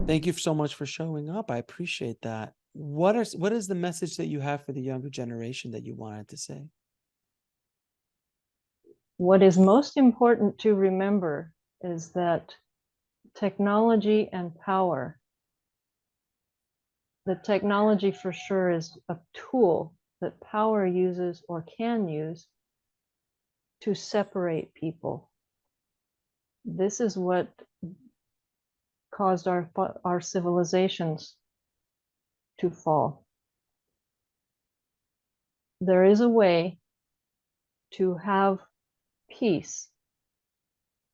Thank you so much for showing up. I appreciate that. What is the message that you have for the younger generation that you wanted to say? What is most important to remember is that technology and power, the technology for sure is a tool that power uses or can use to separate people. This is what caused our civilizations to fall. There is a way to have peace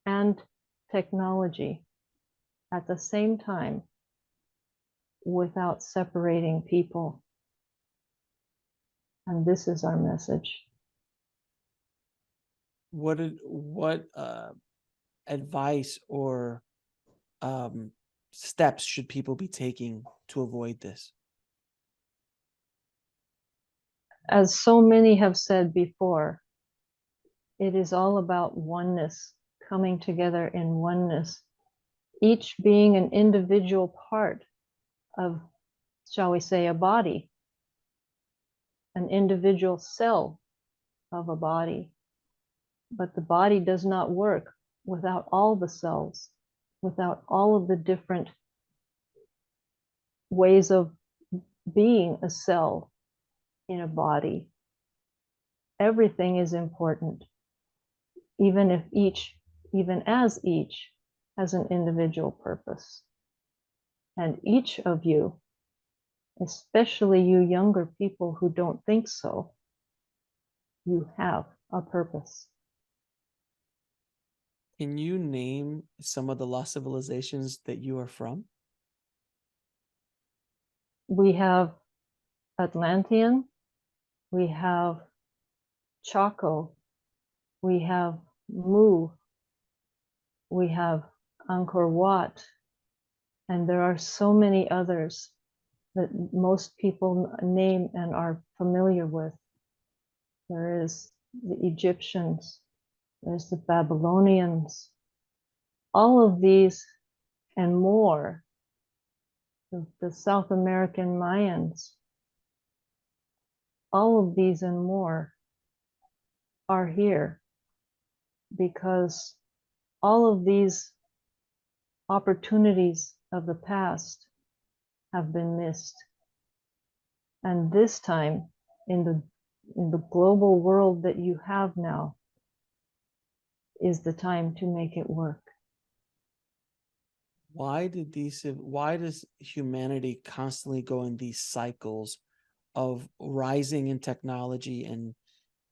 and technology at the same time without separating people. And this is our message. What advice or steps should people be taking to avoid this? As so many have said before, it is all about oneness, coming together in oneness, each being an individual part of, shall we say, a body, an individual cell of a body. But the body does not work without all the cells, without all of the different ways of being a cell in a body. Everything is important, even as each has an individual purpose. And each of you, especially you younger people who don't think so, you have a purpose. Can you name some of the lost civilizations that you are from? We have Atlantean, we have Chaco, we have Mu, we have Angkor Wat, and there are so many others that most people name and are familiar with. There is the Egyptians, there's the Babylonians, all of these and more, the South American Mayans, all of these and more are here because all of these opportunities of the past have been missed. And this time, in the global world that you have now, is the time to make it work. Why does humanity constantly go in these cycles of rising in technology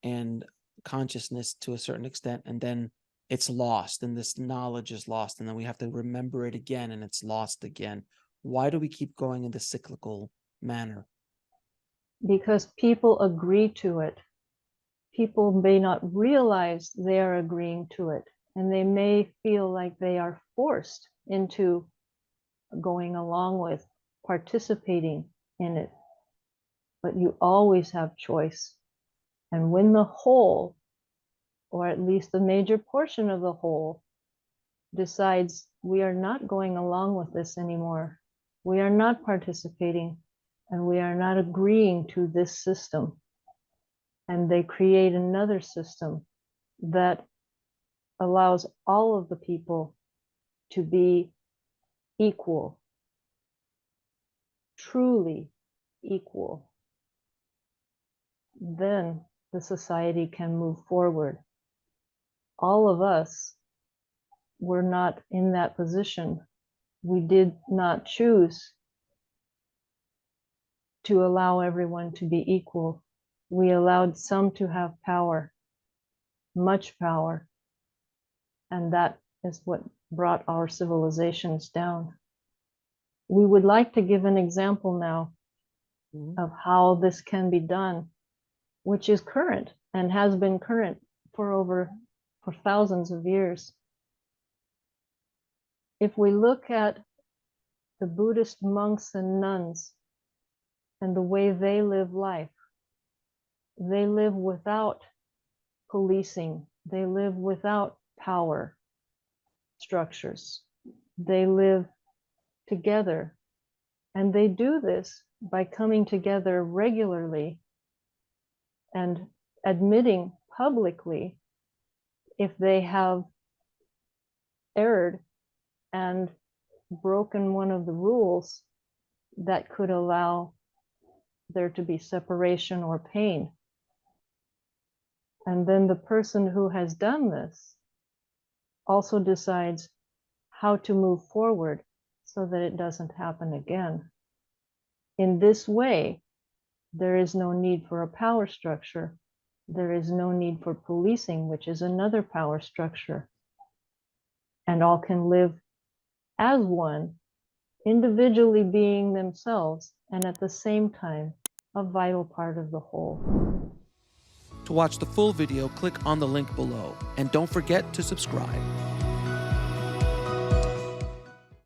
and consciousness to a certain extent, and then it's lost, and this knowledge is lost, and then we have to remember it again, and it's lost again? Why do we keep going in this cyclical manner? Because people agree to it. People may not realize they are agreeing to it, and they may feel like they are forced into going along with participating in it. But you always have choice. And when the whole, or at least the major portion of the whole, decides we are not going along with this anymore, we are not participating, and we are not agreeing to this system, and they create another system that allows all of the people to be equal, truly equal, then the society can move forward. All of us were not in that position. We did not choose to allow everyone to be equal. We allowed some to have power, much power, and that is what brought our civilizations down. We would like to give an example now of how this can be done, which is current and has been current for thousands of years. If we look at the Buddhist monks and nuns and the way they live life, they live without policing, they live without power structures. They live together. And they do this by coming together regularly and admitting publicly if they have erred and broken one of the rules that could allow there to be separation or pain. And then the person who has done this also decides how to move forward so that it doesn't happen again. In this way, there is no need for a power structure. There is no need for policing, which is another power structure. And all can live as one, individually being themselves, and at the same time, a vital part of the whole. To watch the full video, click on the link below, and don't forget to subscribe.